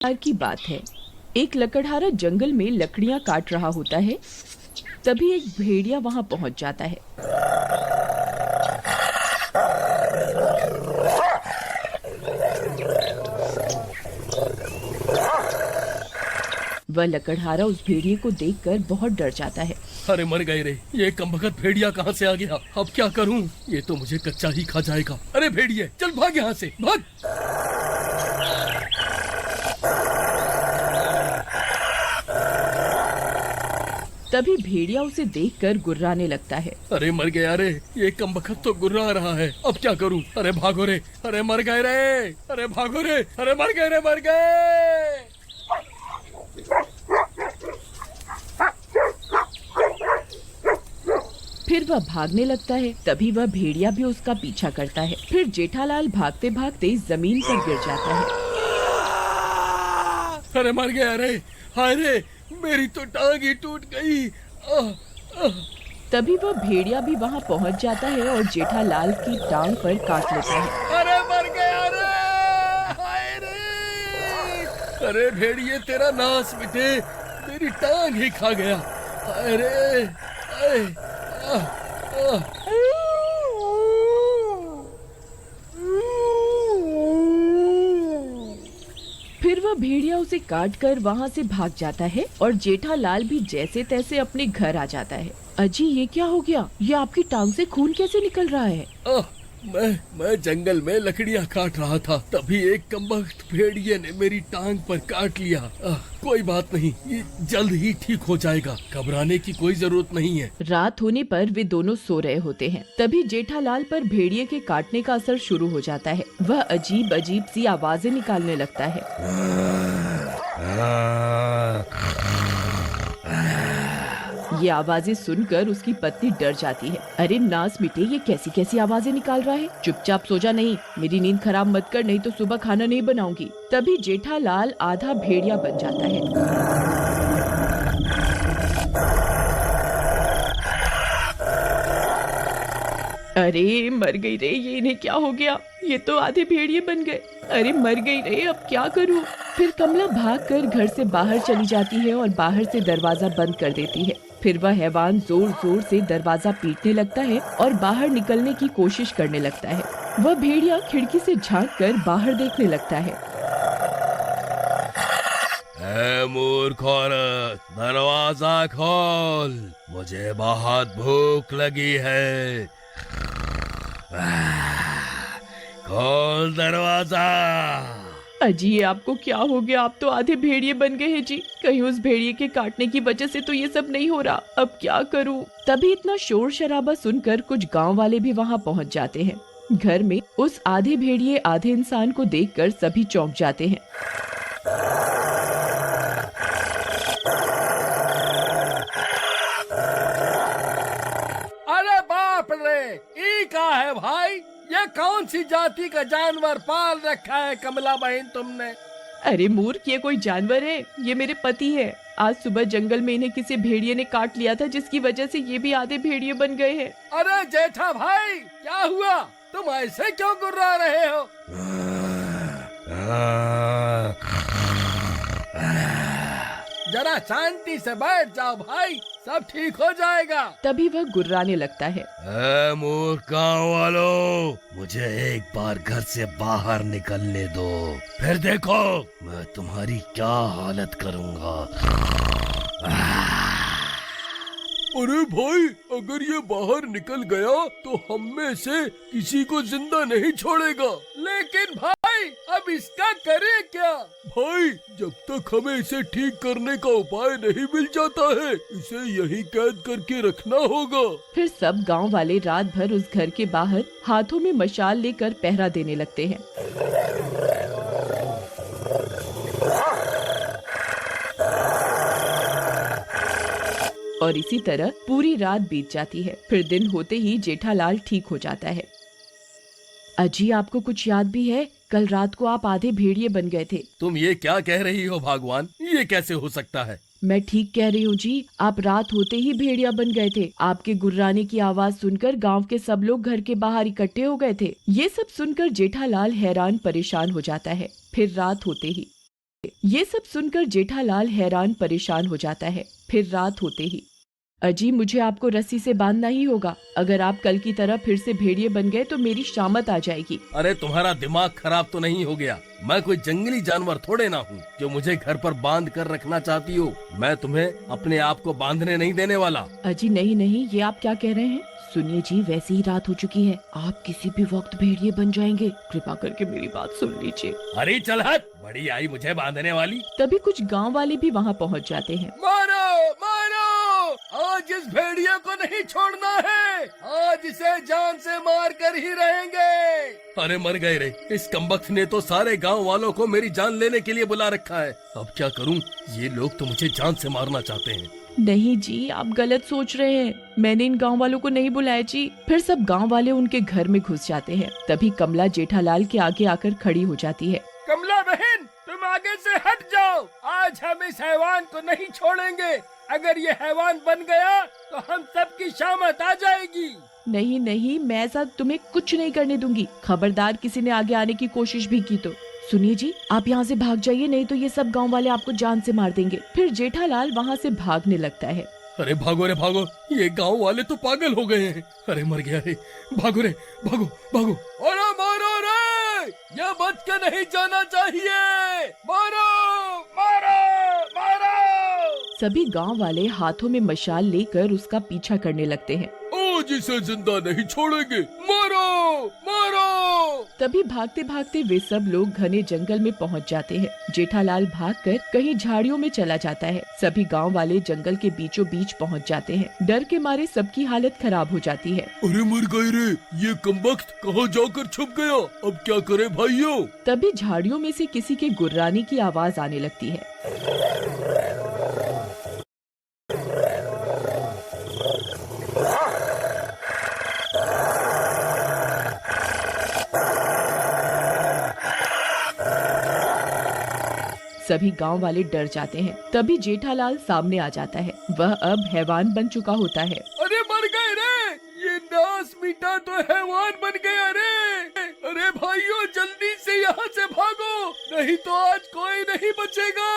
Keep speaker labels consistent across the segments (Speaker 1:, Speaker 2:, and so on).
Speaker 1: बार की बात है। एक लकड़हारा जंगल में लकड़ियां काट रहा होता है। तभी एक भेड़िया वहां पहुंच जाता है। वह लकड़हारा उस भेड़िए को देखकर बहुत डर जाता है।
Speaker 2: अरे मर गए रे, ये कमबख्त भेड़िया कहाँ से आ गया? अब क्या करूं? ये तो मुझे कच्चा ही खा जाएगा। अरे भेड़िए, चल भाग यहाँ से, भाग।
Speaker 1: तभी भेड़िया उसे देखकर गुर्राने लगता है।
Speaker 2: अरे मर गया रे, ये कमबख्त तो गुर्रा रहा है। अब क्या करूं? अरे भागो रे, अरे मर गए रे, अरे भागो रे, अरे मर गए रे, मर गए।
Speaker 1: फिर वह भागने लगता है। तभी वह भेड़िया भी उसका पीछा करता है। फिर जेठालाल भागते भागते जमीन पर गिर जाता है।
Speaker 2: अरे मर गया रे, हाय रे, मेरी तो टांग ही टूट गई।
Speaker 1: तभी वह भेड़िया भी वहां पहुंच जाता है और जेठालाल की टांग पर काट लेता है।
Speaker 2: अरे मर गया रे, हाय रे। अरे भेड़िए, तेरा नाश मिटे, मेरी टांग ही खा गया। हाय रे, हाय।
Speaker 1: फिर वह भेड़िया उसे काट कर वहाँ से भाग जाता है और जेठालाल भी जैसे तैसे अपने घर आ जाता है। अजी, ये क्या हो गया? ये आपकी टांग से खून कैसे निकल रहा है?
Speaker 2: मैं जंगल में लकड़ियां काट रहा था, तभी एक कमबख्त भेड़िए ने मेरी टांग पर काट लिया। कोई बात नहीं, ये जल्द ही ठीक हो जाएगा, घबराने की कोई जरूरत नहीं है।
Speaker 1: रात होने पर वे दोनों सो रहे होते हैं। तभी जेठालाल पर भेड़िए के काटने का असर शुरू हो जाता है। वह अजीब अजीब सी आवाजें निकालने लगता है। ये आवाजें सुनकर उसकी पत्नी डर जाती है। अरे नास मिटे, ये कैसी कैसी आवाजें निकाल रहा है? चुपचाप सो जा, नहीं मेरी नींद खराब मत कर, नहीं तो सुबह खाना नहीं बनाऊंगी। तभी जेठालाल आधा भेड़िया बन जाता है। अरे मर गई रे, ये इन्हें क्या हो गया? ये तो आधे भेड़िए बन गए। अरे मर गई रे, अब क्या करूं? फिर कमला भागकर घर से बाहर चली जाती है और बाहर से दरवाजा बंद कर देती है। फिर वह हैवान जोर जोर से दरवाजा पीटने लगता है और बाहर निकलने की कोशिश करने लगता है। वह भेड़िया खिड़की से झांककर बाहर देखने लगता है।
Speaker 2: ऐ मूर्ख औरत, दरवाजा खोल, मुझे बहुत भूख लगी है। खोल दरवाजा।
Speaker 1: अजी, ये आपको क्या हो गया? आप तो आधे भेड़िए बन गए हैं जी। कहीं उस भेड़िए के काटने की वजह से तो ये सब नहीं हो रहा। अब क्या करूं? तभी इतना शोर शराबा सुनकर कुछ गांव वाले भी वहां पहुंच जाते हैं। घर में उस आधे भेड़िए आधे इंसान को देखकर सभी चौंक जाते हैं।
Speaker 2: अरे बाप रे, ई का है भाई? ये कौन सी जाति का जानवर पाल रखा है कमला बहन तुमने?
Speaker 1: अरे मूर्ख, ये कोई जानवर है? ये मेरे पति है। आज सुबह जंगल में इन्हें किसी भेड़िए ने काट लिया था, जिसकी वजह से ये भी आधे भेड़िए बन गए हैं।
Speaker 2: अरे जेठा भाई, क्या हुआ? तुम ऐसे क्यों गुर्रा रहे हो? जरा शांति से बैठ जाओ भाई, सब ठीक हो जाएगा।
Speaker 1: तभी वह गुर्राने लगता है।
Speaker 2: मूर्ख गाँव वालों, मुझे एक बार घर से बाहर निकलने दो, फिर देखो मैं तुम्हारी क्या हालत करूँगा। अरे भाई, अगर ये बाहर निकल गया तो हम में से किसी को जिंदा नहीं छोड़ेगा। लेकिन भाई, अब इसका करे क्या? भाई, जब तक हमें इसे ठीक करने का उपाय नहीं मिल जाता है, इसे यहीं कैद करके रखना होगा।
Speaker 1: फिर सब गांव वाले रात भर उस घर के बाहर हाथों में मशाल लेकर पहरा देने लगते हैं। और इसी तरह पूरी रात बीत जाती है। फिर दिन होते ही जेठालाल ठीक हो जाता है। अजी, आपको कुछ याद भी है? कल रात को आप आधे भेड़िए बन गए थे।
Speaker 2: तुम ये क्या कह रही हो भगवान? ये कैसे हो सकता है?
Speaker 1: मैं ठीक कह रही हूँ जी। आप रात होते ही भेड़िया बन गए थे। आपके गुर्राने की आवाज सुनकर गांव के सब लोग घर के बाहर इकट्ठे हो गए थे। ये सब सुनकर जेठालाल हैरान परेशान हो जाता है। फिर रात होते ही ये सब सुनकर जेठालाल हैरान परेशान हो जाता है। फिर रात होते ही, अजी मुझे आपको रस्सी से बांधना ही होगा। अगर आप कल की तरह फिर से भेड़िए बन गए तो मेरी शामत आ जाएगी।
Speaker 2: अरे तुम्हारा दिमाग खराब तो नहीं हो गया? मैं कोई जंगली जानवर थोड़े ना हूँ जो मुझे घर पर बांध कर रखना चाहती हो। मैं तुम्हें अपने आप को बांधने नहीं देने वाला।
Speaker 1: अजी नहीं नहीं, ये आप क्या कह रहे हैं? सुनिए जी, वैसे ही रात हो चुकी है, आप किसी भी वक्त भेड़िए बन जाएंगे। कृपा करके मेरी बात सुन लीजिए।
Speaker 2: अरे चल हट, बड़ी आई मुझे बांधने वाली।
Speaker 1: तभी कुछ गांव वाले भी वहां पहुंच जाते हैं।
Speaker 2: मारो मारो, आज इस भेड़िए को नहीं छोड़ना है। आज इसे जान से मार कर ही रहेंगे। अरे मर गए रे, इस कमबख्त ने तो सारे गांव वालों को मेरी जान लेने के लिए बुला रखा है। अब क्या करूं? ये लोग तो मुझे जान से मारना चाहते हैं।
Speaker 1: नहीं जी, आप गलत सोच रहे हैं। मैंने इन गांव वालों को नहीं बुलाया जी। फिर सब गांव वाले उनके घर में घुस जाते हैं। तभी कमला जेठालाल के आगे आकर खड़ी हो जाती है।
Speaker 2: कमला बहन, तुम आगे से हट जाओ। आज हम इस हैवान को नहीं छोड़ेंगे। अगर ये हैवान बन गया तो हम सबकी शामत आ जाएगी।
Speaker 1: नहीं नहीं, मैं ऐसा तुम्हें कुछ नहीं करने दूंगी। खबरदार किसी ने आगे आने की कोशिश भी की तो। सुनिए जी, आप यहाँ से भाग जाइए, नहीं तो ये सब गांव वाले आपको जान से मार देंगे। फिर जेठालाल वहाँ से भागने लगता है।
Speaker 2: अरे भागो रे भागो, ये गांव वाले तो पागल हो गए हैं। अरे मर गया रे, भागो रे भागो भागो। अरे मारो रे, ये बच के नहीं जाना चाहिए। मारो मारो मारो।
Speaker 1: सभी गांव वाले हाथों में मशाल लेकर उसका पीछा करने लगते हैं।
Speaker 2: आज इसे जिंदा नहीं छोड़ेंगे। मारो मारो।
Speaker 1: तभी भागते भागते वे सब लोग घने जंगल में पहुंच जाते हैं। जेठालाल भागकर कहीं झाड़ियों में चला जाता है। सभी गांव वाले जंगल के बीचों बीच पहुंच जाते हैं। डर के मारे सबकी हालत खराब हो जाती है।
Speaker 2: अरे मर गए रे, ये कमबख्त कहाँ जाकर छुप गया? अब क्या करे भाइयों?
Speaker 1: तभी झाड़ियों में से किसी के गुर्राने की आवाज आने लगती है। सभी गांव वाले डर जाते हैं। तभी जेठालाल सामने आ जाता है। वह अब हैवान बन चुका होता है।
Speaker 2: अरे मर गए रे, ये नास मीठा तो हैवान बन गया रे। अरे भाइयों, जल्दी से यहाँ से भागो, नहीं तो आज कोई नहीं बचेगा।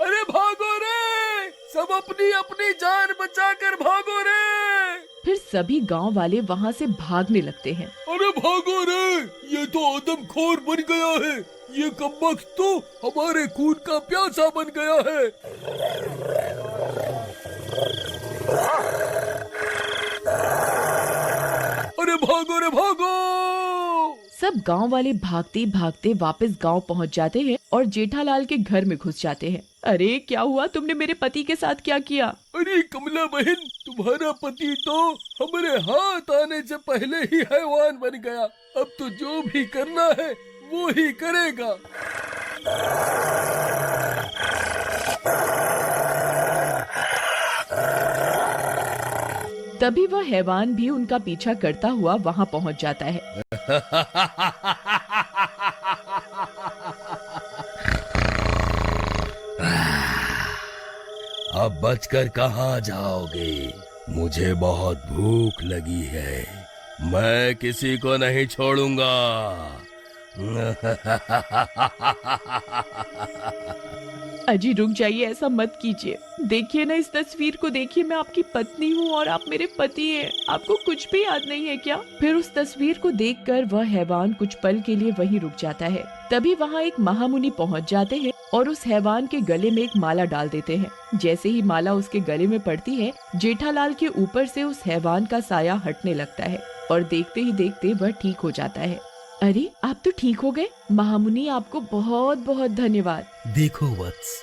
Speaker 2: अरे भागो रे, सब अपनी अपनी जान बचाकर भागो रे।
Speaker 1: फिर सभी गांव वाले वहाँ से भागने लगते हैं।
Speaker 2: अरे भागो रे, ये तो आदमखोर बन गया है। ये कमबख्त तो हमारे खून का प्यासा बन गया है। अरे भागो रे भागो।
Speaker 1: सब गांव वाले भागते भागते वापस गांव पहुंच जाते हैं और जेठालाल के घर में घुस जाते हैं। अरे क्या हुआ? तुमने मेरे पति के साथ क्या किया?
Speaker 2: अरे कमला बहन, तुम्हारा पति तो हमारे हाथ आने से पहले ही हैवान बन गया। अब तो जो भी करना है वो ही करेगा।
Speaker 1: तभी वह हैवान भी उनका पीछा करता हुआ वहाँ पहुँच जाता है।
Speaker 2: अब बचकर कहाँ जाओगे? मुझे बहुत भूख लगी है, मैं किसी को नहीं छोड़ूंगा।
Speaker 1: अजी रुक जाइए, ऐसा मत कीजिए। देखिए ना, इस तस्वीर को देखिए, मैं आपकी पत्नी हूँ और आप मेरे पति हैं। आपको कुछ भी याद नहीं है क्या? फिर उस तस्वीर को देखकर वह हैवान कुछ पल के लिए वहीं रुक जाता है। तभी वहाँ एक महामुनि पहुँच जाते हैं और उस हैवान के गले में एक माला डाल देते हैं। जैसे ही माला उसके गले में पड़ती है, जेठालाल के ऊपर से उस हैवान का साया हटने लगता है और देखते ही देखते वह ठीक हो जाता है। अरे आप तो ठीक हो गए। महामुनि, आपको बहुत बहुत धन्यवाद।
Speaker 3: देखो वत्स,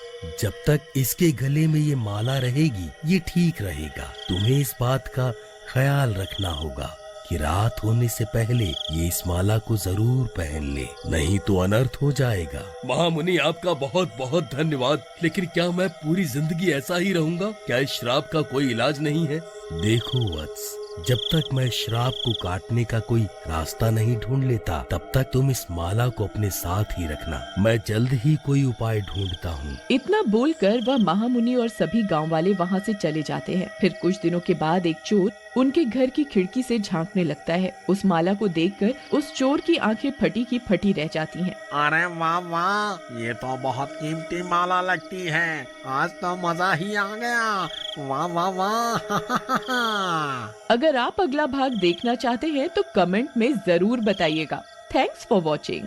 Speaker 3: जब तक इसके गले में ये माला रहेगी ये ठीक रहेगा। तुम्हें इस बात का ख्याल रखना होगा कि रात होने से पहले ये इस माला को जरूर पहन ले, नहीं तो अनर्थ हो जाएगा।
Speaker 2: महामुनि, आपका बहुत बहुत धन्यवाद। लेकिन क्या मैं पूरी जिंदगी ऐसा ही रहूंगा? क्या इस श्राप का कोई इलाज नहीं है?
Speaker 3: देखो वत्स, जब तक मैं श्राप को काटने का कोई रास्ता नहीं ढूंढ लेता तब तक तुम इस माला को अपने साथ ही रखना। मैं जल्द ही कोई उपाय ढूंढता हूँ।
Speaker 1: इतना बोलकर वह महामुनि और सभी गांव वाले वहाँ से चले जाते हैं। फिर कुछ दिनों के बाद एक चोर उनके घर की खिड़की से झांकने लगता है। उस माला को देखकर उस चोर की आंखें फटी की फटी रह जाती हैं।
Speaker 4: अरे वाह वाह, ये तो बहुत कीमती माला लगती है। आज तो मजा ही आ गया। वाह वाह वाह।
Speaker 1: अगर आप अगला भाग देखना चाहते हैं तो कमेंट में जरूर बताइएगा। Thanks for watching.